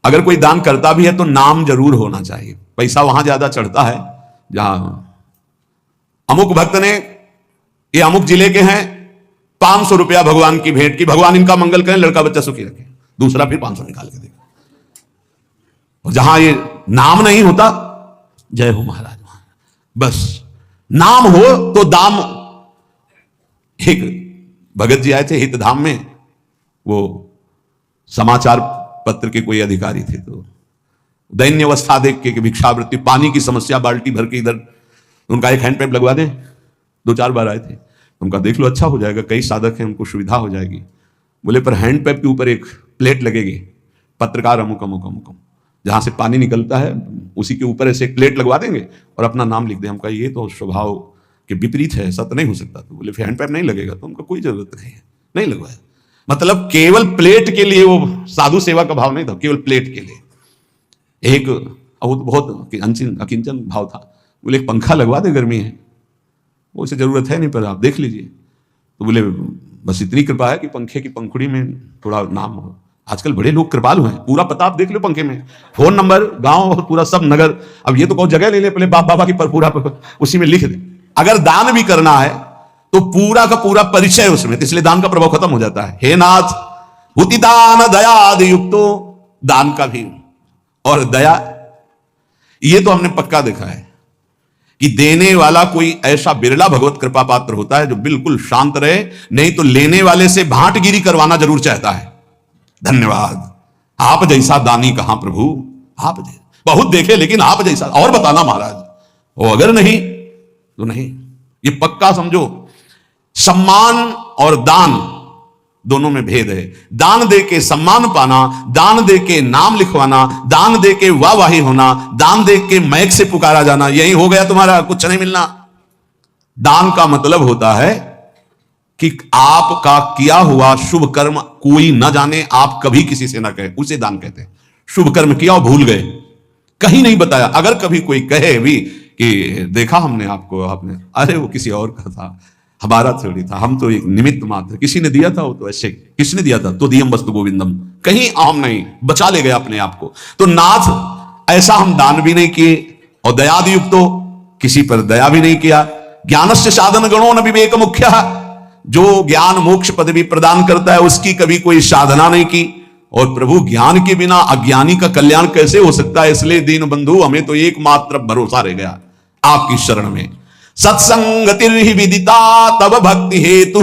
अगर कोई दान करता भी है तो नाम जरूर होना चाहिए। पैसा वहां ज्यादा चढ़ता है जहां अमुक भक्त ने, ये अमुक जिले के हैं, 500 रुपया भगवान की भेंट की, भगवान इनका मंगल करें, लड़का बच्चा सुखी रखे, दूसरा फिर 500 निकाल के देगा। और जहां ये नाम नहीं होता, जय हो महाराज, बस नाम हो तो दाम। एक भगत जी आए थे हितधाम में, वो समाचार पत्र के कोई अधिकारी थे, तो दैन्य अवस्था देख के भिक्षावृत्ति, पानी की समस्या, बाल्टी भर के इधर, उनका एक हैंड पैप लगवा दें। 2-4 बार आए थे, उनका देख लो अच्छा हो जाएगा, कई साधक हैं, उनको सुविधा हो जाएगी। बोले पर हैंड पैप के ऊपर एक प्लेट लगेगी, पत्रकार अमुक अमुक अमुक, जहां से पानी निकलता है उसी के ऊपर ऐसे एक प्लेट लगवा देंगे और अपना नाम लिख दें। हमका ये तो स्वभाव के विपरीत है, ऐसा तो नहीं हो सकता। तो बोले फिर हैंड पैप नहीं लगेगा, तो उनका कोई जरूरत नहीं है, नहीं लगवाया। मतलब केवल प्लेट के लिए, वो साधु सेवा का भाव नहीं था, केवल प्लेट के लिए। एक बहुत अकिंचन भाव था, बोले एक पंखा लगवा दे, गर्मी है, वो उसे जरूरत है नहीं, पर आप देख लीजिए। तो बोले बस इतनी कृपा है कि पंखे की पंखुड़ी में थोड़ा नाम हो। आजकल बड़े लोग कृपालु हैं, पूरा पता आप देख लो पंखे में, फोन नंबर, गांव, पूरा सब नगर। अब ये तो कोई जगह ले ले, पहले बाप बाबा की पर पूरा उसी में लिख दे। अगर दान भी करना है तो पूरा का पूरा परिचय उसमें, तो इसलिए दान का प्रभाव खत्म हो जाता है। हे नाथ हुति दान दयादि युक्तो, दान का भी और दया, ये तो हमने पक्का देखा है कि देने वाला कोई ऐसा बिरला भगवत कृपा पात्र होता है जो बिल्कुल शांत रहे, नहीं तो लेने वाले से भांटगिरी करवाना जरूर चाहता है। धन्यवाद, आप जैसा दानी कहां प्रभु, आप बहुत देखे लेकिन आप जैसा, और बताना महाराज, वो अगर नहीं तो नहीं। ये पक्का समझो, सम्मान और दान दोनों में भेद है। दान दे के सम्मान पाना, दान दे के नाम लिखवाना, दान दे के वाहवाही होना, दान दे के मैक से पुकारा जाना, यही हो गया तुम्हारा, कुछ नहीं मिलना। दान का मतलब होता है कि आपका किया हुआ शुभ कर्म कोई न जाने, आप कभी किसी से ना कहे, उसे दान कहते हैं। शुभ कर्म किया और भूल गए, कहीं नहीं बताया। अगर कभी कोई कहे भी कि देखा हमने आपको, आपने, अरे वो किसी और का था, हमारा थोड़ी था, हम तो एक निमित्त मात्र, किसी ने दिया था, वो तो ऐसे, किसने दिया था, तो दियम वस्तु गोविंदम, कहीं आम नहीं, बचा ले गए अपने आप को। तो नाथ ऐसा हम दान भी नहीं किए, और दयादि युक्त तो किसी पर दया भी नहीं किया। ज्ञानस्य साधन गणो न विवेक मुख्य, जो ज्ञान मोक्ष पदवी प्रदान करता है उसकी कभी कोई साधना नहीं की। और प्रभु ज्ञान के बिना अज्ञानी का कल्याण कैसे हो सकता है, इसलिए दीन बंधु हमें तो एकमात्र भरोसा रह गया आपकी शरण में। सत्संगतिर्हि विदिता तब भक्ति हेतु,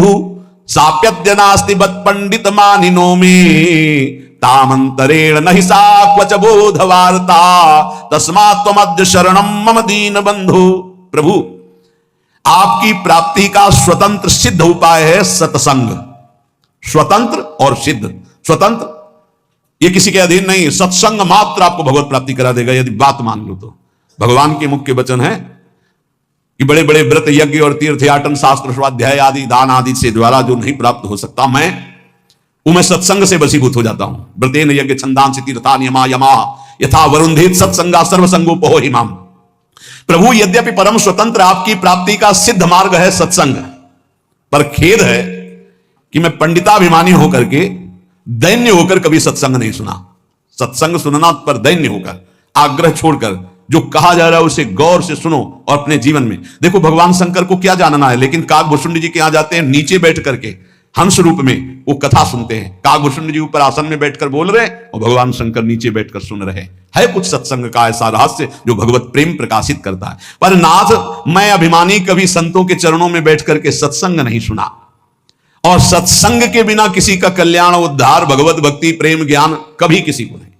साप्यद्य नास्ति बत पंडित मानिनो में, तामंतरेण नहि सा क्वच बोध वार्ता, तस्मात् त्वमद्य शरणम मम दीन बंधु। प्रभु आपकी प्राप्ति का स्वतंत्र सिद्ध उपाय है सत्संग। स्वतंत्र और सिद्ध, स्वतंत्र ये किसी के अधीन नहीं, सत्संग मात्र आपको भगवत प्राप्ति करा देगा, यदि बात मान लो तो। भगवान के मुख्य वचन है कि बड़े बड़े व्रत यज्ञ और तीर्थयाटन शास्त्र स्वाध्याय आदि दान आदि से द्वारा जो नहीं प्राप्त हो सकता, मैं सत्संग से वशीभूत हो जाता हूं। व्रतेन यज्ञ छंदांसि तीर्था नियमा यमा यथा वरुंधेत सत्संगा सर्वसंगोपहो हिमाम। प्रभु यद्यपि परम स्वतंत्र आपकी प्राप्ति का सिद्ध मार्ग है सत्संग, पर खेद है कि मैं पंडिताभिमानी होकर के, दैन्य होकर कभी सत्संग नहीं सुना। सत्संग सुनना पर दैन्य होकर, आग्रह छोड़कर, जो कहा जा रहा है उसे गौर से सुनो और अपने जीवन में देखो। भगवान शंकर को क्या जानना है, लेकिन काकभूषुंड जी के यहां जाते हैं, नीचे बैठ करके हंस रूप में वो कथा सुनते हैं। काकभूषुंड जी ऊपर आसन में बैठकर बोल रहे और भगवान शंकर नीचे बैठकर सुन रहे है। कुछ सत्संग का ऐसा रहस्य जो भगवत प्रेम प्रकाशित करता है। पर नाथ मैं अभिमानी कभी संतों के चरणों में बैठ करके सत्संग नहीं सुना, और सत्संग के बिना किसी का कल्याण, उद्धार, भगवत भक्ति, प्रेम, ज्ञान कभी किसी को नहीं।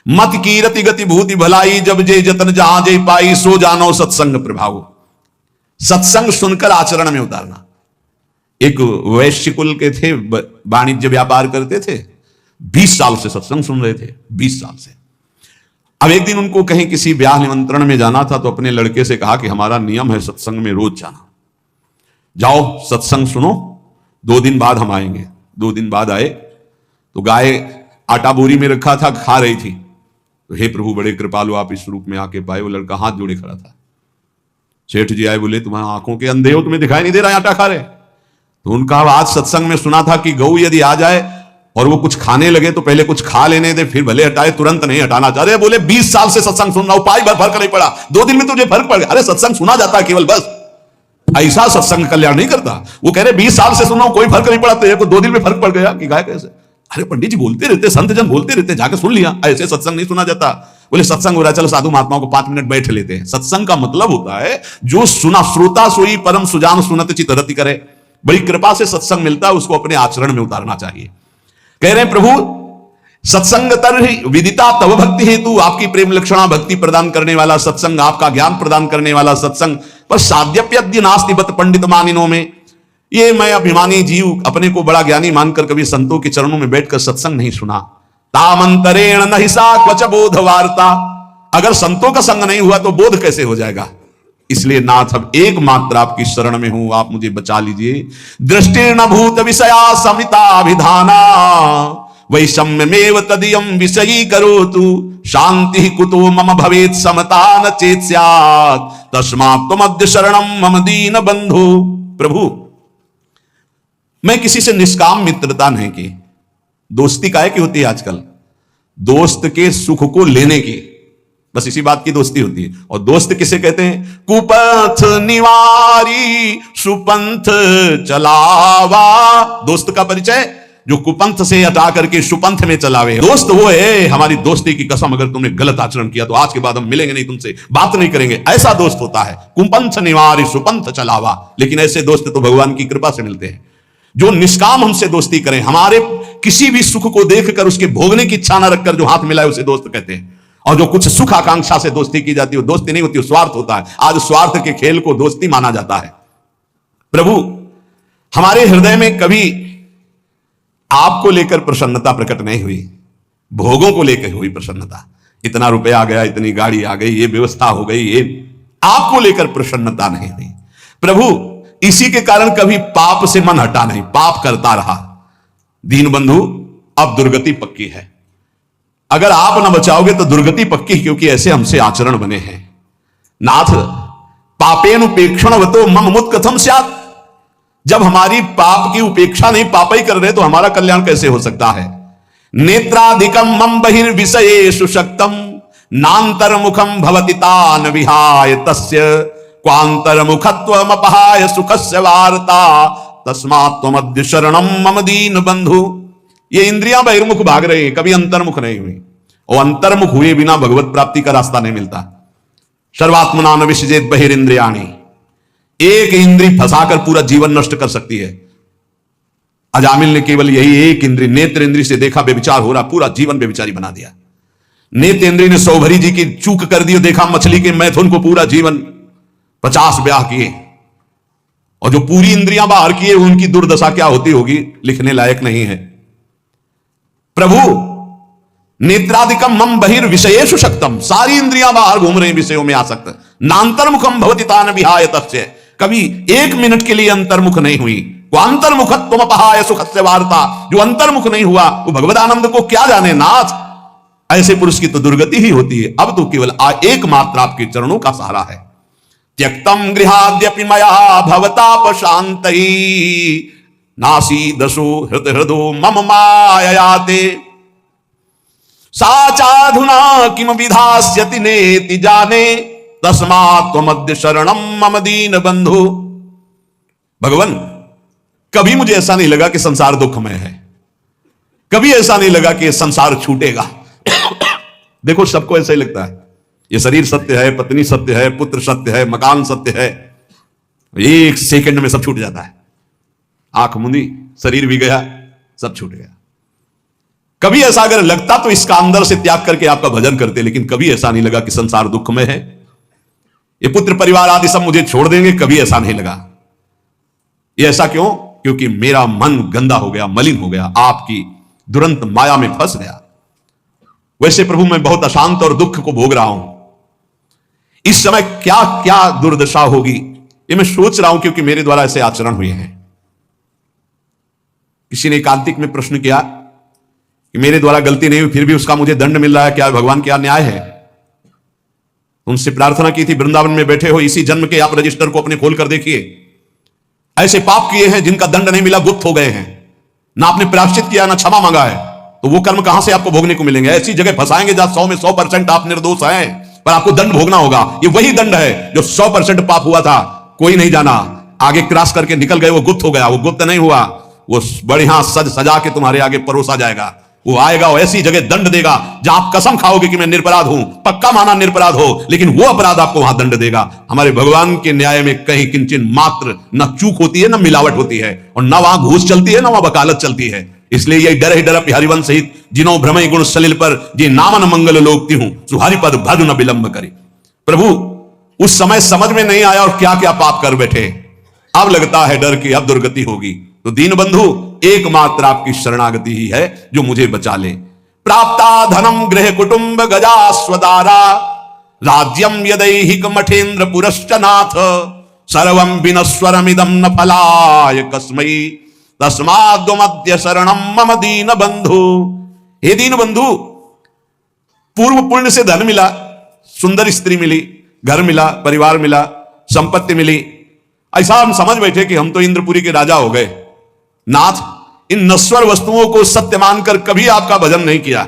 मत कीरति गति भूति भलाई, जब जे जतन जहां जे पाई, सो जानो सत्संग प्रभाव। सत्संग सुनकर आचरण में उतारना। एक वैश्य कुल के थे, वाणिज्य व्यापार करते थे, 20 साल से सत्संग सुन रहे थे, 20 साल से। अब एक दिन उनको कहीं किसी ब्याह निमंत्रण में जाना था, तो अपने लड़के से कहा कि हमारा नियम है सत्संग में रोज जाना, जाओ सत्संग सुनो, 2 दिन बाद हम आएंगे। 2 दिन बाद आए तो गाय आटा बोरी में रखा था, खा रही थी। तो हे प्रभु बड़े कृपालु, आप इस रूप में आके पाए। वो लड़का हाथ जोड़े खड़ा था। सेठ जी आए, बोले तुम्हारी आंखों के अंधे हो, तुम्हें दिखाई नहीं दे रहा आटा खा रहे? तो उनका आज सत्संग में सुना था कि गौ यदि आ जाए और वो कुछ खाने लगे तो पहले कुछ खा लेने दे, फिर भले हटाए, तुरंत नहीं हटाना चाह रहे। बोले 20 साल से सत्संग सुन रहा हूं, पाई भर फर्क नहीं पड़ा, 2 दिन में तुझे फर्क पड़ गया। अरे सत्संग सुना जाता है केवल, बस ऐसा सत्संग कल्याण नहीं करता। वो कह रहे 20 साल से सुन रहा हूं, कोई फर्क नहीं पड़ा, तेरे को 2 दिन में फर्क पड़ गया कि गाय कैसे? अरे पंडित जी बोलते रहते, संत जन बोलते रहते, जाके सुन लिया, ऐसे सत्संग नहीं सुना जाता। बोले सत्संग हो रहा है, चलो साधु महात्माओं को 5 मिनट बैठ लेते हैं। सत्संग का मतलब होता है जो सुना, श्रोता सोई परम सुजान सुनत चित रति करे। बड़ी कृपा से सत्संग मिलता है, उसको अपने आचरण में उतारना चाहिए। कह रहे हैं प्रभु सत्संग तर विदिता तव भक्ति हेतु, आपकी प्रेम लक्षणा भक्ति प्रदान करने वाला सत्संग, आपका ज्ञान प्रदान करने वाला सत्संग। पर साध्यप्यद्य नास्ति बत पंडित मानिनों में, ये मैं अभिमानी जीव अपने को बड़ा ज्ञानी मानकर कभी संतों के चरणों में बैठकर सत्संग नहीं सुना। तामंतरेण नहि सा क्वच बोध वार्ता, अगर संतों का संग नहीं हुआ तो बोध कैसे हो जाएगा? इसलिए नाथ अब एकमात्र आपकी शरण में हूं, आप मुझे बचा लीजिए। दृष्टिर्न भूत विषया समिता विधाना, वैषम्यमेव तदियम विषयी करोतु, शांति कुतो मम भवेत् समता न चेत स्यात्, तस्मात् त्वमद्य शरणं मम दीन बंधु। प्रभु मैं किसी से निष्काम मित्रता नहीं की। दोस्ती काहे की होती है आजकल? दोस्त के सुख को लेने की, बस इसी बात की दोस्ती होती है। और दोस्त किसे कहते हैं? कुपथ निवारी सुपंथ चलावा। दोस्त का परिचय जो कुपंथ से हटा करके सुपंथ में चलावे। दोस्त वो है, हमारी दोस्ती की कसम, अगर तुमने गलत आचरण किया तो आज के बाद हम मिलेंगे नहीं, तुमसे बात नहीं करेंगे, ऐसा दोस्त होता है। कुपंथ निवारी सुपंथ चलावा। लेकिन ऐसे दोस्त तो भगवान की कृपा से मिलते हैं, जो निष्काम हमसे दोस्ती करें, हमारे किसी भी सुख को देखकर उसके भोगने की इच्छा न रखकर जो हाथ मिलाए उसे दोस्त कहते हैं। और जो कुछ सुख आकांक्षा से दोस्ती की जाती है वो दोस्ती नहीं होती, वो स्वार्थ होता है। आज स्वार्थ के खेल को दोस्ती माना जाता है। प्रभु हमारे हृदय में कभी आपको लेकर प्रसन्नता प्रकट नहीं हुई, भोगों को लेकर हुई प्रसन्नता। इतना रुपया आ गया, इतनी गाड़ी आ गई, ये व्यवस्था हो गई, ये आपको लेकर प्रसन्नता नहीं हुई। प्रभु इसी के कारण कभी पाप से मन हटा नहीं, पाप करता रहा। दीन बंधु अब दुर्गति पक्की है, अगर आप न बचाओगे तो दुर्गति पक्की, क्योंकि ऐसे हमसे आचरण बने हैं। नाथ पापेनुपेक्षण वतो मम मुत कथम स्यात्, जब हमारी पाप की उपेक्षा नहीं, पाप ही कर रहे तो हमारा कल्याण कैसे हो सकता है? नेत्राधिकम मम बहिर्विषयेषु शक्तम, नान्तर्मुखम भवति तान विहाय तस्य, क्वान्तर्मुखत्वमपहाय सुखस्य वार्ता, तस्मात् त्वमद्य शरणं मम दीन बंधु। ये इंद्रियां बहिर्मुख भाग रही हैं, कभी अंतर्मुख नहीं हुई, और अंतर्मुख हुए बिना भगवत प्राप्ति का रास्ता नहीं मिलता। सर्वात्मना न विसृजेत बहिरिंद्रियाणि, एक इंद्री फंसाकर पूरा जीवन नष्ट कर सकती है। अजामिल ने केवल यही एक इंद्री, नेत्र इंद्री से देखा बेविचार हो रहा, पूरा जीवन बेविचारी बना दिया। नेत्र इंद्री ने सौभरी जी की चूक कर दी, देखा मछली के मैथुन को, पूरा जीवन 50 ब्याह किए। और जो पूरी इंद्रियां बाहर किए उनकी दुर्दशा क्या होती होगी, लिखने लायक नहीं है। प्रभु नेत्रादिकम मम बहिर्विषयेषु शक्तम, सारी इंद्रियां बाहर घूम रही विषयों में आसक्त। नान्तर्मुखम भवति तान विहाय तस्य, कभी 1 मिनट के लिए अंतर्मुख नहीं हुई। क्वान्तर्मुखत्वमपहाय सुखस्य वार्ता, जो अंतर्मुख नहीं हुआ वो भगवद आनंद को क्या जाने। नाथ ऐसे पुरुष की तो दुर्गति ही होती है। अब तो केवल एकमात्र आपके चरणों का सहारा है। त्यक्तम गृहाद्यपि मया भवताप शांतई, नासी दशो हृत हृदो मम माययाते, साचाधुना किम विधास्यति नेति जाने, तस्मात् त्वमद्य शरणं मम दीन बंधु। भगवान कभी मुझे ऐसा नहीं लगा कि संसार दुखमय है, कभी ऐसा नहीं लगा कि संसार छूटेगा। देखो सबको ऐसा ही लगता है, ये शरीर सत्य है, पत्नी सत्य है, पुत्र सत्य है, मकान सत्य है, 1 सेकंड में सब छूट जाता है। आंख मुंदी, शरीर भी गया, सब छूट गया। कभी ऐसा अगर लगता तो इसका अंदर से त्याग करके आपका भजन करते, लेकिन कभी ऐसा नहीं लगा कि संसार दुख में है, ये पुत्र परिवार आदि सब मुझे छोड़ देंगे, कभी ऐसा नहीं लगा। ये ऐसा क्यों? क्योंकि मेरा मन गंदा हो गया, मलिन हो गया, आपकी दुरंत माया में फंस गया। वैसे प्रभु मैं बहुत अशांत और दुख को भोग रहा हूं। इस समय क्या क्या दुर्दशा होगी ये मैं सोच रहा हूं, क्योंकि मेरे द्वारा ऐसे आचरण हुए हैं। किसी ने एकांतिक में प्रश्न किया कि मेरे द्वारा गलती नहीं हुई फिर भी उसका मुझे दंड मिल रहा है, क्या भगवान क्या न्याय है? उनसे प्रार्थना की थी, वृंदावन में बैठे हो, इसी जन्म के आप रजिस्टर को अपने खोल कर देखिए। ऐसे पाप किए हैं जिनका दंड नहीं मिला, गुप्त हो गए हैं। ना आपने प्रायश्चित किया, ना क्षमा मांगा है, तो वो कर्म कहां से आपको भोगने को मिलेंगे? ऐसी जगह फंसाएंगे जहां 100 में 100% आप निर्दोष हैं, पर आपको दंड भोगना होगा। ये वही दंड है जो 100% पाप हुआ था, कोई नहीं जाना, आगे क्रॉस करके निकल गए, वो गुप्त हो गया। वो गुप्त नहीं हुआ, वो बढ़िया सज सजा के तुम्हारे आगे परोसा जाएगा। वो आएगा, वो ऐसी जगह दंड देगा जहां आप कसम खाओगे कि मैं निरपराध हूं, पक्का माना निरपराध हो, लेकिन वो अपराध आपको वहां दंड देगा। हमारे भगवान के न्याय में कहीं किंचन मात्र न चूक होती है, न मिलावट होती है, और न वहां घूस चलती है, न वहां वकालत चलती है। इसलिए यही डर ही डर हरिवंश सहित जिनो भ्रमय गुण सलिल पर जे नामन मंगल लोकती हूं सुहारी पद भज न विलंब करे। प्रभु उस समय समझ में नहीं आया और क्या क्या पाप कर बैठे, अब लगता है डर की अब दुर्गति होगी। तो दीन बंधु एकमात्र आपकी शरणागति ही है जो मुझे बचा ले। प्राप्ता धनम गृह कुटुंब गजा स्वदारा राज्यम यदैहिक मठेन्द्र पुरश्च नाथ सर्वं विनस्वरमिदं न फलाय कस्मै तस्माद्वमद्य शरणं मम दीन बंधु। हे दीन बंधु, पूर्व पुण्य से धन मिला, सुंदर स्त्री मिली, घर मिला, परिवार मिला, संपत्ति मिली, ऐसा हम समझ बैठे कि हम तो इंद्रपुरी के राजा हो गए। नाथ, इन नश्वर वस्तुओं को सत्य मानकर कभी आपका भजन नहीं किया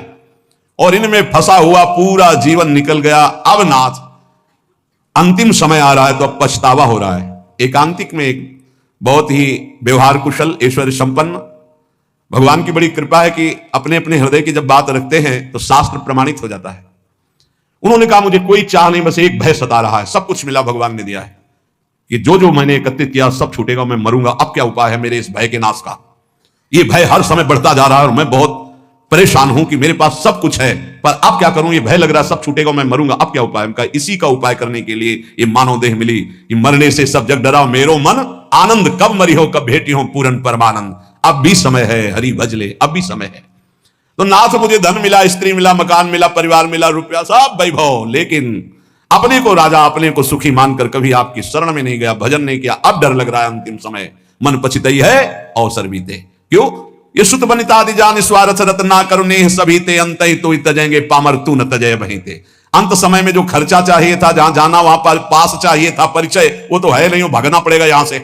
और इनमें फंसा हुआ पूरा जीवन निकल गया। अब नाथ अंतिम समय आ रहा है तो अब पछतावा हो रहा है। एकांतिक में एक बहुत ही व्यवहार कुशल, ऐश्वर्य संपन्न, भगवान की बड़ी कृपा है कि अपने अपने हृदय की जब बात रखते हैं तो शास्त्र प्रमाणित हो जाता है। उन्होंने कहा मुझे कोई चाह नहीं, बस एक भय सता रहा है, सब कुछ मिला भगवान ने दिया है कि जो जो मैंने एकत्रित किया सब छूटेगा, मैं मरूंगा, अब क्या उपाय है मेरे इस भय के नाश का? ये भय हर समय बढ़ता जा रहा है और मैं बहुत परेशान हूं कि मेरे पास सब कुछ है पर अब क्या करूं, ये भय लग रहा है सब छूटेगा, मैं मरूंगा, अब क्या उपाय? उनका इसी का उपाय करने के लिए ये मानव देह मिली कि मरने से सब जग डरा मेरो मन आनंद, कब मरी हो कब भेटी हो पूर्ण परमानंद। अब भी समय है, हरि भजले, अब भी समय है। तो नाथ मुझे धन मिला, स्त्री मिला, मकान मिला, परिवार मिला, रुपया, सब वैभव, लेकिन अपने को राजा, अपने को सुखी मानकर कभी आपकी शरण में नहीं गया, भजन नहीं किया। अब डर लग रहा है अंतिम समय मन पछितई है अवसर बीते। क्यों? ये सुत बनितादि जान स्वार्थ रत्ना करुणे सभी ते अंत तो तजेंगे पामर तू न तजय वहीं ते। अंत समय में जो खर्चा चाहिए था, जहां जाना वहां पर पास चाहिए था, परिचय, वो तो है नहीं, वो भागना पड़ेगा यहां से।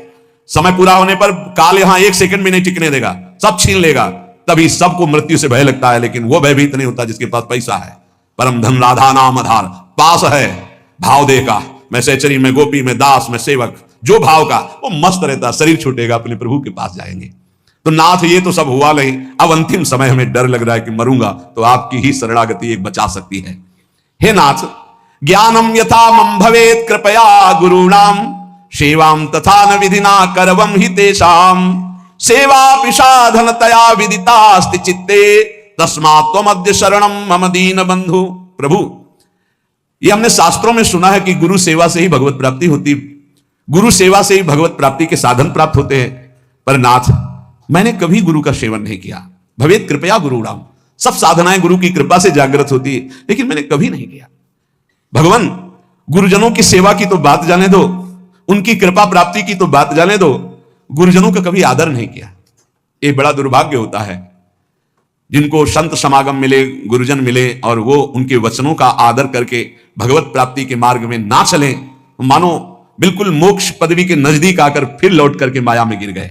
समय पूरा होने पर काल यहां एक सेकंड भी नहीं टिकने देगा, सब छीन लेगा। तभी सबको मृत्यु से भय लगता है, लेकिन वो भयभीत नहीं होता जिसके पास पैसा है। परम धन राधा नाम आधार, पास है भाव दे का, मैं सहचरी में गोपी में दास में सेवक, जो भाव का वो मस्त रहता, शरीर छूटेगा, अपने प्रभु के पास जाएंगे। तो नाथ ये तो सब हुआ नहीं, अब अंतिम समय हमें डर लग रहा है कि मरूंगा, तो आपकी ही शरणागति एक बचा सकती है। हे नाथ, ज्ञानम यथा मम भवेत् कृपया गुरूणाम सेवाम तथा न विधिना करवम हि तेषाम सेवा पिशाधनतया विदितास्ति चित्ते तस्मात् त्वमद्य शरणम मम दीन बंधु। प्रभु, ये हमने शास्त्रों में सुना है कि गुरु सेवा से ही भगवत प्राप्ति होती, गुरु सेवा से ही भगवत प्राप्ति के साधन प्राप्त होते हैं। पर नाथ, मैंने कभी गुरु का सेवन नहीं किया। भवेत् कृपया गुरूणाम, सब साधनाएं गुरु की कृपा से जागृत होती है, लेकिन मैंने कभी नहीं किया। भगवान, गुरुजनों की सेवा की तो बात जाने दो, उनकी कृपा प्राप्ति की तो बात जाने दो, गुरुजनों का कभी आदर नहीं किया। ये बड़ा दुर्भाग्य होता है जिनको संत समागम मिले, गुरुजन मिले और वो उनके वचनों का आदर करके भगवत प्राप्ति के मार्ग में ना चले, मानो बिल्कुल मोक्ष पदवी के नजदीक आकर फिर लौट करके माया में गिर गए।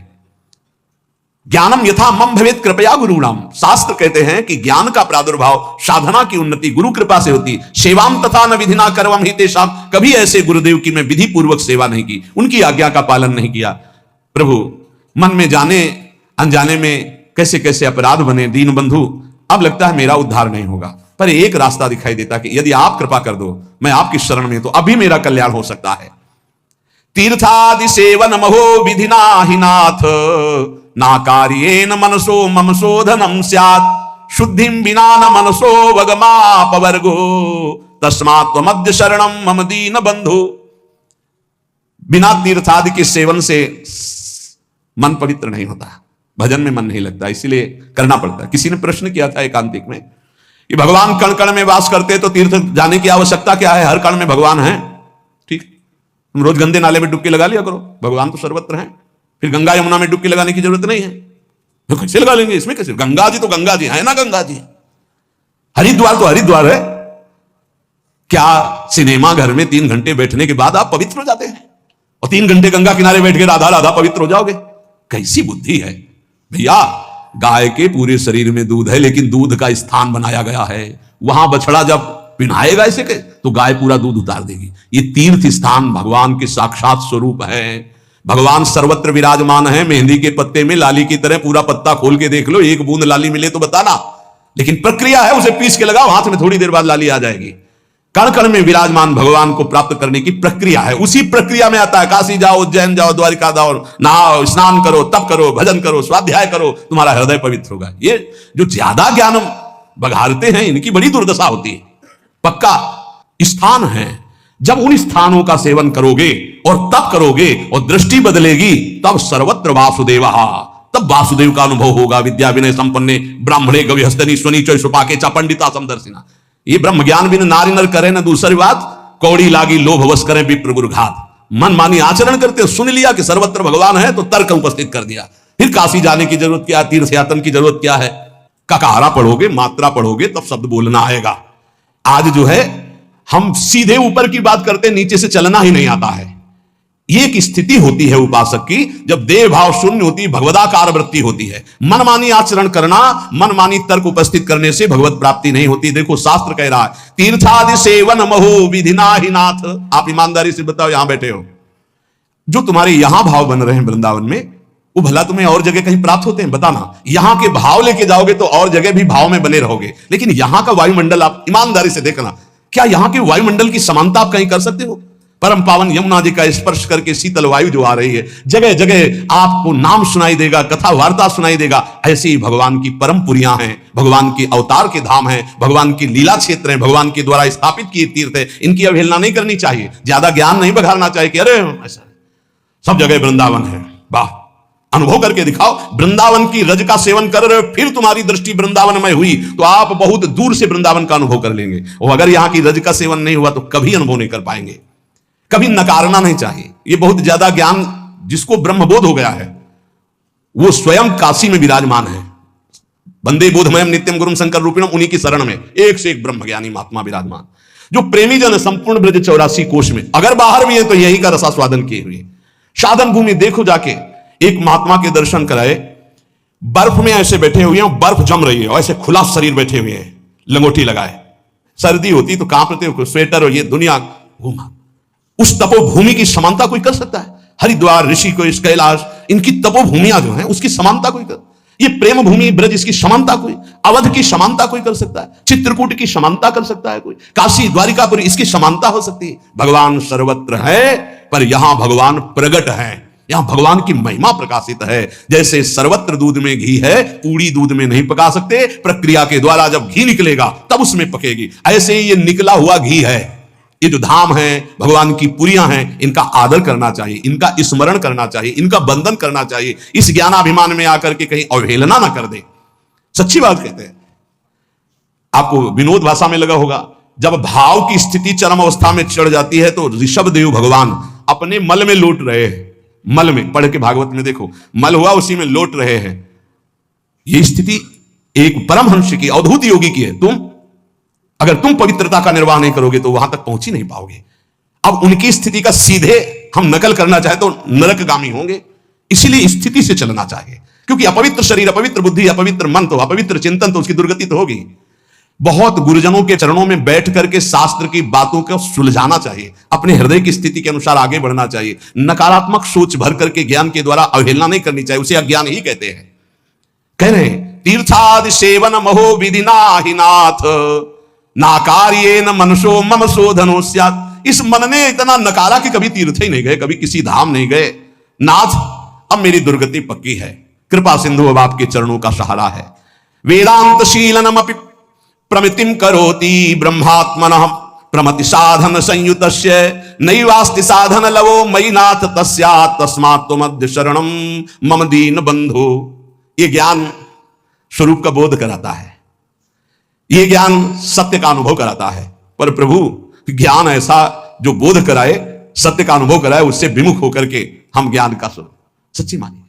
ज्ञानम यथा मम भवेत् कृपया गुरूणाम, शास्त्र कहते हैं कि ज्ञान का प्रादुर्भाव, साधना की उन्नति गुरु कृपा से होती। सेवाम तथा न विधिना करवम हि तेषाम, कभी ऐसे गुरुदेव की मैं विधि पूर्वक सेवा नहीं की, उनकी आज्ञा का पालन नहीं किया। प्रभु, मन में जाने अनजाने में कैसे कैसे अपराध बने। दीन बंधु, अब लगता है मेरा उद्धार नहीं होगा, पर एक रास्ता दिखाई देता कि यदि आप कृपा कर दो, मैं आपकी शरण में, तो अभी मेरा कल्याण हो सकता है। तीर्थादि सेवन महो विधिना हि नाथ ना कार्येन मनसो मम शोधनम स्यात् शुद्धिं विना न मनसो वगमापवर्गो तस्मात् त्वमद्य शरणं मम दीन बंधु। बिना तीर्थादि के सेवन से मन पवित्र नहीं होता, भजन में मन नहीं लगता, इसीलिए करना पड़ता है। किसी ने प्रश्न किया था एकांतिक में कि भगवान कण कण में वास करते तो तीर्थ जाने की आवश्यकता क्या है, हर कण में भगवान है। ठीक, तुम रोज गंदे नाले में डुबकी लगा लिया करो, भगवान तो सर्वत्र है। फिर गंगा यमुना में डुबकी लगाने की जरूरत नहीं है, तो कैसे लगा लेंगे? इसमें कैसे? गंगा जी तो गंगा जी है ना, गंगा जी। हरिद्वार तो हरिद्वार है। क्या सिनेमा घर में 3 घंटे बैठने के बाद आप पवित्र हो जाते हैं और 3 घंटे गंगा किनारे बैठ के राधा राधा पवित्र हो जाओगे? कैसी बुद्धि है भैया! गाय के पूरे शरीर में दूध है, लेकिन दूध का स्थान बनाया गया है। वहां बछड़ा जब पिन्हाएगा ऐसे के तो गाय पूरा दूध उतार देगी। ये तीर्थ स्थान भगवान के साक्षात स्वरूप है। भगवान सर्वत्र विराजमान है। मेहंदी के पत्ते में लाली की तरह पूरा पत्ता खोल के देख लो, एक बूंद लाली मिले तो बताना, लेकिन प्रक्रिया है, उसे पीस के लगाओ हाथ में, थोड़ी देर बाद लाली आ जाएगी। कण कण में विराजमान भगवान को प्राप्त करने की प्रक्रिया है। उसी प्रक्रिया में आता है काशी जाओ, उज्जैन जाओ, द्वारिका जाओ, नहाओ, स्नान करो, तप करो, भजन करो, स्वाध्याय करो, तुम्हारा हृदय पवित्र होगा। ये जो ज्यादा ज्ञान बघारते हैं इनकी बड़ी दुर्दशा होती है। पक्का स्थान है, जब उन स्थानों का सेवन करोगे और तप करोगे और दृष्टि बदलेगी, तब सर्वत्र वासुदेव, तब वासुदेव का अनुभव होगा। विद्या विनय संपन्ने ब्राह्मणे गवि हस्तनी स्वनी चय सुपाके चा पंडिता समदर्शिना। ये ब्रह्म ज्ञान बिन नारी नर करे न दूसरी बात, कौड़ी लागी लोभ वश करे विप्र गुरु घात। मन मानी आचरण करते, सुन लिया कि सर्वत्र भगवान है तो तर्क उपस्थित कर दिया। फिर काशी जाने की जरूरत क्या, तीर्थ यातन की जरूरत क्या है? ककारा पढ़ोगे, मात्रा पढ़ोगे, तब शब्द बोलना आएगा। आज जो है हम सीधे ऊपर की बात करते, नीचे से चलना ही नहीं आता है। ये एक स्थिति होती है उपासक की, जब देह भाव शून्य होती, भगवदाकार वृत्ति होती है। मनमानी आचरण करना, मनमानी तर्क उपस्थित करने से भगवत प्राप्ति नहीं होती। देखो शास्त्र कह रहा है, तीर्थादि सेवन महो विधिना ही नाथ। आप ईमानदारी से बताओ, यहां बैठे हो, जो तुम्हारे यहां भाव बन रहे हैं वृंदावन में, वो भला तुम्हें और जगह कहीं प्राप्त होते हैं? बताना। यहां के भाव लेके जाओगे तो और जगह भी भाव में बने रहोगे, लेकिन यहां का वायुमंडल आप ईमानदारी से देखना, क्या यहां के वायुमंडल की समानता आप कहीं कर सकते हो? परम पावन यमुना जी का स्पर्श करके शीतल वायु जो आ रही है, जगह जगह आपको नाम सुनाई देगा, कथा वार्ता सुनाई देगा। ऐसे ही भगवान की परम पुरियां हैं, भगवान के अवतार के धाम हैं, भगवान की लीला क्षेत्र हैं, भगवान के द्वारा स्थापित किए तीर्थ है। इनकी अवहेलना नहीं करनी चाहिए, ज्यादा ज्ञान नहीं बघारना चाहिए कि अरे ऐसा सब जगह वृंदावन है। वाह, अनुभव करके दिखाओ। वृंदावन की रज का सेवन कर रहे हो, फिर तुम्हारी दृष्टि वृंदावन में हुई तो आप बहुत दूर से वृंदावन का अनुभव कर लेंगे। और अगर यहां की रज का सेवन नहीं हुआ तो कभी अनुभव नहीं कर पाएंगे। कभी नकारना नहीं चाहिए। ये बहुत ज्यादा ज्ञान जिसको ब्रह्मबोध हो गया है, वो स्वयं काशी में विराजमान है। वंदे बोधमयम नित्यम गुरुम शंकर रूपिणम, उन्हीं की शरण में एक से एक ब्रह्म ज्ञानी महात्मा विराजमान, जो प्रेमी जन संपूर्ण ब्रज 84 कोश में, अगर बाहर भी है तो यही का रसास्वादन किए हुए। साधन भूमि देखो जाके, एक महात्मा के दर्शन कराए, बर्फ में ऐसे बैठे हुए हैं, बर्फ जम रही है और ऐसे खुला शरीर बैठे हुए हैं, लंगोटी लगाए, सर्दी होती तो कांपते हो, स्वेटर और ये दुनिया घूमा। उस तपोभूमि की समानता कोई कर सकता है? हरिद्वार, ऋषिकेश, कैलाश, इनकी तपोभूमियां जो हैं उसकी समानता कोई कर? ये प्रेम भूमि ब्रज, इसकी समानता कोई? अवध की समानता कोई कर सकता है? चित्रकूट की समानता कर सकता है कोई? काशी, द्वारिकापुरी, इसकी समानता हो सकती है? भगवान सर्वत्र है, पर यहां भगवान प्रगट है, यहां भगवान की महिमा प्रकाशित है। जैसे सर्वत्र दूध में घी है, पूरी दूध में नहीं पका सकते, प्रक्रिया के द्वारा जब घी निकलेगा तब उसमें पकेगी। ऐसे ही ये निकला हुआ घी है। ये जो धाम है, भगवान की पुरियां हैं, इनका आदर करना चाहिए, इनका स्मरण करना चाहिए, इनका बंधन करना चाहिए। इस ज्ञानाभिमान में आकर के कहीं अवहेलना ना कर दे। सच्ची बात कहते हैं। आपको विनोद भाषा में लगा होगा, जब भाव की स्थिति चरम अवस्था में चढ़ जाती है तो ऋषभ देव भगवान अपने मल में लौट रहे हैं। मल में, पढ़ के भागवत में देखो, मल हुआ उसी में लौट रहे हैं। यह स्थिति एक परमहंस की, अवधूत योगी की है। अगर तुम पवित्रता का निर्वाह नहीं करोगे तो वहां तक पहुंच ही नहीं पाओगे। अब उनकी स्थिति का सीधे हम नकल करना चाहे तो नरकगामी होंगे। इसीलिए स्थिति से चलना चाहिए, क्योंकि अपवित्र शरीर, अपवित्र बुद्धि, अपवित्र मन तो, अपवित्र चिंतन तो उसकी दुर्गति तो होगी। बहुत गुरुजनों के चरणों में बैठ करके शास्त्र की बातों को सुलझाना चाहिए, अपने हृदय की स्थिति के अनुसार आगे बढ़ना चाहिए। नकारात्मक सोच भर करके ज्ञान के द्वारा अवहेलना नहीं करनी चाहिए, उसे अज्ञान ही कहते हैं। कह रहे तीर्थादि सेवन महो विधिना ही नाथ, नाकार्ये न मनुष्यो मम शोधनो स्यात्। इस मन ने इतना नकारा कि कभी तीर्थ ही नहीं गए, कभी किसी धाम नहीं गए। नाथ, अब मेरी दुर्गति पक्की है, कृपा सिंधु अब आपके चरणों का सहारा है। वेदांत शीलनमपि प्रमितिम करोति ब्रह्मात्मनः प्रमति साधन संयुतस्य नैवास्ति साधन लवो मयि नाथ तस्यात् तस्मात् त्वमद्य शरणम मम दीन बंधु। ये ज्ञान स्वरूप का बोध कराता है, ये ज्ञान सत्य का अनुभव कराता है। पर प्रभु ज्ञान ऐसा जो बोध कराए, सत्य का अनुभव कराए, उससे विमुख होकर के हम ज्ञान का स्वरूप सच्ची मानिए।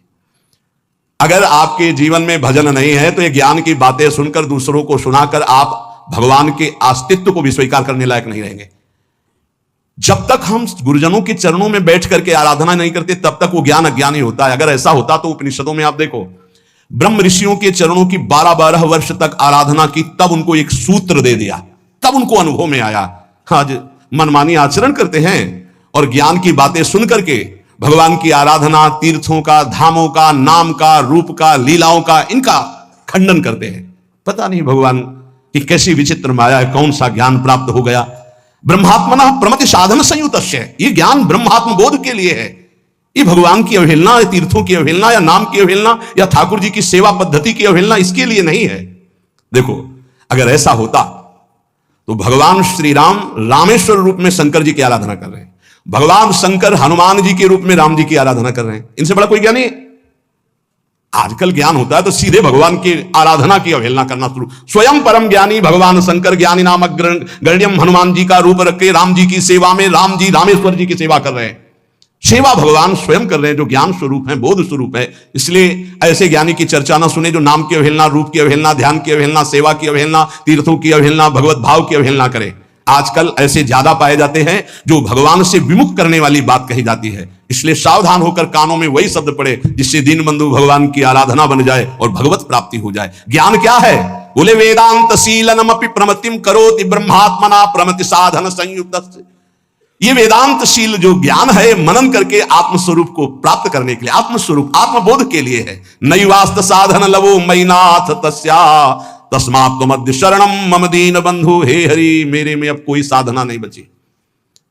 अगर आपके जीवन में भजन नहीं है तो ये ज्ञान की बातें सुनकर, दूसरों को सुनाकर आप भगवान के अस्तित्व को भी स्वीकार करने लायक नहीं रहेंगे। जब तक हम गुरुजनों के चरणों में बैठ करके आराधना नहीं करते, तब तक वो ज्ञान अज्ञान ही होता है। अगर ऐसा होता तो उपनिषदों में आप देखो, ब्रह्म ऋषियों के चरणों की 12-12 वर्ष तक आराधना की, तब उनको एक सूत्र दे दिया, तब उनको अनुभव में आया। आज मनमानी आचरण करते हैं और ज्ञान की बातें सुन करके भगवान की आराधना, तीर्थों का, धामों का, नाम का, रूप का, लीलाओं का, इनका खंडन करते हैं। पता नहीं भगवान की कैसी विचित्र माया है, कौन सा ज्ञान प्राप्त हो गया। ब्रह्मात्मना प्रमति साधन संयुतस्य, ये ज्ञान ब्रह्मात्म बोध के लिए है। ये भगवान की अवहेलना, तीर्थों की अवहेलना, या नाम की अवहेलना, या ठाकुर जी की सेवा पद्धति की अवहेलना, इसके लिए नहीं है। देखो, अगर ऐसा होता तो भगवान श्री राम रामेश्वर रूप में शंकर जी की आराधना कर रहे हैं, भगवान शंकर हनुमान जी के रूप में राम जी की आराधना कर रहे हैं, इनसे बड़ा कोई ज्ञान नहीं। आजकल ज्ञान होता है तो सीधे भगवान की आराधना की अवहेलना करना शुरू। स्वयं परम ज्ञानी भगवान शंकर ज्ञानी नामक गण्यम हनुमान जी का रूप रख के राम जी की सेवा में राम जी रामेश्वर जी की सेवा कर रहे हैं। सेवा भगवान स्वयं कर रहे हैं, जो ज्ञान स्वरूप है, बोध स्वरूप है। इसलिए ऐसे ज्ञानी की चर्चा ना सुने जो नाम की अवहेलना, रूप की अवहेलना, ध्यान की अवहेलना, सेवा की अवहेलना, तीर्थों की अवहेलना, भगवत भाव की अवहेलना करे। आजकल ऐसे ज्यादा पाए जाते हैं जो भगवान से विमुख करने वाली बात कही जाती है। इसलिए सावधान होकर कानों में वही शब्द पड़े जिससे दीनबंधु भगवान की आराधना बन जाए और भगवत प्राप्ति हो जाए। ज्ञान क्या है? बोले वेदांत शीलनमपि प्रमतिम करोति ब्रह्मात्मना प्रमति साधन संयुक्त। ये वेदांत शील जो ज्ञान है, मनन करके आत्मस्वरूप को प्राप्त करने के लिए, आत्मस्वरूप आत्मबोध के लिए है। नैवास्त साधन लवो मैनाथ तस्या तस्मात् त्वमद्य शरणम मम दीन बंधु। हे हरि, मेरे में अब कोई साधना नहीं बची,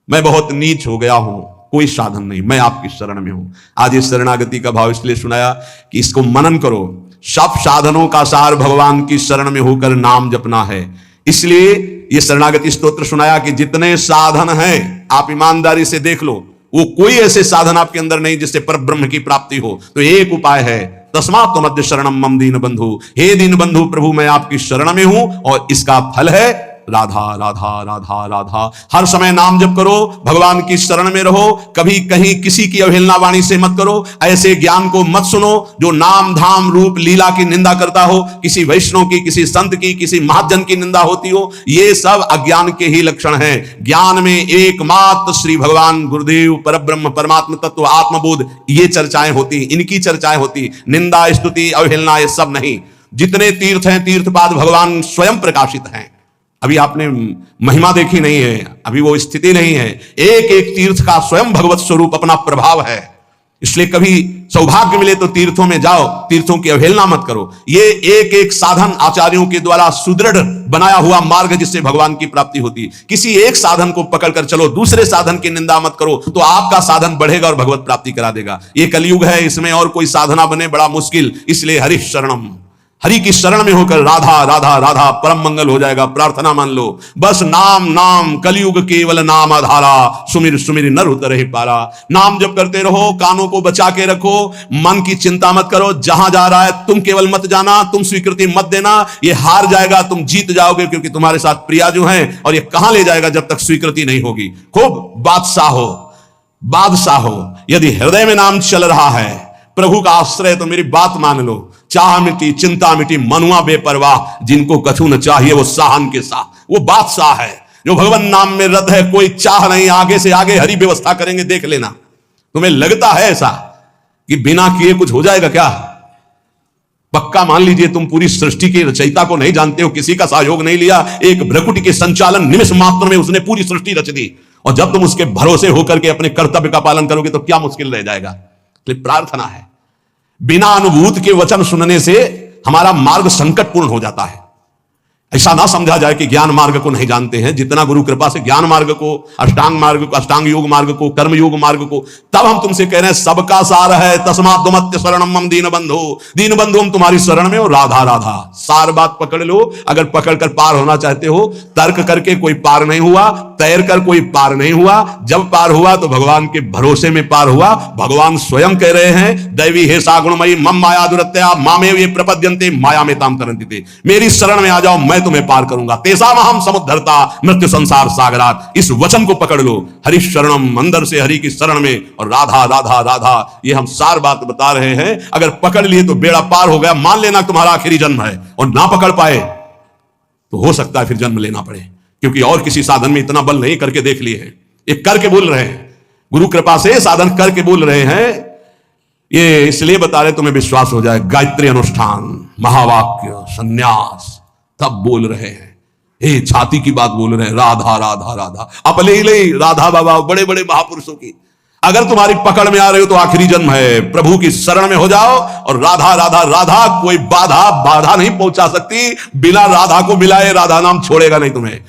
मैं बहुत नीच हो गया हूं, कोई साधन नहीं, मैं आपकी शरण में हूं। आज इस शरणागति का भाव इसलिए सुनाया कि इसको मनन करो। सब साधनों का सार भगवान की शरण में होकर नाम जपना है। इसलिए ये शरणागति स्तोत्र सुनाया कि जितने साधन हैं आप ईमानदारी से देख लो, वो कोई ऐसे साधन आपके अंदर नहीं जिससे परब्रह्म की प्राप्ति हो। तो एक उपाय है, तस्मात् त्वमद्य शरणम मम दीन बंधु। हे दीन बंधु प्रभु, मैं आपकी शरण में हूं और इसका फल है राधा राधा राधा राधा। हर समय नाम जप करो, भगवान की शरण में रहो, कभी कहीं किसी की अवहेलना वाणी से मत करो। ऐसे ज्ञान को मत सुनो जो नाम धाम रूप लीला की निंदा करता हो, किसी वैष्णव की, किसी संत की, किसी महाजन की निंदा होती हो। ये सब अज्ञान के ही लक्षण हैं। ज्ञान में एकमात्र श्री भगवान गुरुदेव परब्रह्म परमात्म तत्व आत्मबोध, ये चर्चाएं होती, इनकी चर्चाएं होती। निंदा स्तुति अवहेलना ये सब नहीं। जितने तीर्थ हैं, तीर्थपाद भगवान स्वयं प्रकाशित हैं। अभी आपने महिमा देखी नहीं है, अभी वो स्थिति नहीं है। एक एक तीर्थ का स्वयं भगवत स्वरूप अपना प्रभाव है। इसलिए कभी सौभाग्य मिले तो तीर्थों में जाओ, तीर्थों की अवहेलना मत करो। ये एक एक साधन आचार्यों के द्वारा सुदृढ़ बनाया हुआ मार्ग जिससे भगवान की प्राप्ति होती। किसी एक साधन को पकड़कर चलो, दूसरे साधन की निंदा मत करो, तो आपका साधन बढ़ेगा और भगवत प्राप्ति करा देगा। ये कलयुग है, इसमें और कोई साधना बने बड़ा मुश्किल। इसलिए हरि शरणम, हरि की शरण में होकर राधा राधा राधा, परम मंगल हो जाएगा। प्रार्थना मान लो, बस नाम नाम कलयुग केवल नाम आधारा, सुमिर सुमिर नर उतरहि पारा। नाम जप करते रहो, कानों को बचा के रखो, मन की चिंता मत करो। जहां जा रहा है तुम केवल मत जाना, तुम स्वीकृति मत देना। ये हार जाएगा, तुम जीत जाओगे, क्योंकि तुम्हारे साथ प्रिया जो है, और ये कहां ले जाएगा जब तक स्वीकृति नहीं होगी। खूब बादशाह हो, बादशाह हो। यदि हृदय में नाम चल रहा है, प्रभु का आश्रय, तो मेरी बात मान लो, चाह मिटी चिंता मिटी, मनुआ बेपरवाह, जिनको कछु न चाहिए वो साहन के साह। वो बादशाह है जो भगवान नाम में रत है, कोई चाह नहीं। आगे से आगे हरि व्यवस्था करेंगे, देख लेना। तुम्हें लगता है ऐसा कि बिना किए कुछ हो जाएगा क्या? पक्का मान लीजिए, तुम पूरी सृष्टि के रचयिता को नहीं जानते हो, किसी का सहयोग नहीं लिया, एक भ्रकुटी के संचालन निमिष मात्र में उसने पूरी सृष्टि रच दी, और जब तुम उसके भरोसे होकर के अपने कर्तव्य का पालन करोगे तो क्या मुश्किल रह जाएगा। प्रार्थना है, बिना अनुभूत के वचन सुनने से हमारा मार्ग संकटपूर्ण हो जाता है। ऐसा ना समझा जाए कि ज्ञान मार्ग को नहीं जानते हैं। जितना गुरु कृपा से ज्ञान मार्ग को, अष्टांग मार्ग को, अष्टांग योग मार्ग को, कर्म योग मार्ग को, तब हम तुमसे कह रहे हैं सबका सार है। तस्मात् त्वमद्य शरणम मम दीन बंधु। दीन बंधु, हम तुम्हारी शरण में हो। राधा राधा, सार बात पकड़ लो। अगर पकड़कर पार होना चाहते हो, तर्क करके कोई पार नहीं हुआ, तैर कर कोई पार नहीं हुआ। जब पार हुआ तो भगवान के भरोसे में पार हुआ। भगवान स्वयं कह रहे हैं, दैवी हे सा गुणमयी मम माया दुरत्या मामेव ये प्रपद्यन्ते माया में ताम तरन्ति ते। मेरी शरण में आ जाओ, मैं तुम्हें पार करूंगा। तेसाम अहम समुद्धरता मृत्यु संसार सागरात। इस वचन को पकड़ लो, हरि शरणम, अंदर से हरि की शरण में, और राधा राधा राधा। ये हम सार बात बता रहे हैं। अगर पकड़ लिए तो बेड़ा पार हो गया। मान लेना तुम्हारा आखिरी जन्म है, और ना पकड़ पाए तो हो सकता है फिर जन्म लेना पड़े, क्योंकि और किसी साधन में इतना बल नहीं। करके देख लिए हैं, ये करके बोल रहे हैं, गुरु कृपा से साधन करके बोल रहे हैं। ये इसलिए बता रहे तुम्हें विश्वास हो जाए। गायत्री अनुष्ठान, महावाक्य, संन्यास, तब बोल रहे हैं। ये छाती की बात बोल रहे हैं, राधा राधा राधा। अपने ही ले राधा बाबा, बड़े बड़े महापुरुषों की। अगर तुम्हारी पकड़ में आ रहे हो तो आखिरी जन्म है, प्रभु की शरण में हो जाओ। और राधा राधा राधा, कोई बाधा नहीं पहुंचा सकती। बिना राधा को मिलाए राधा नाम छोड़ेगा नहीं तुम्हें।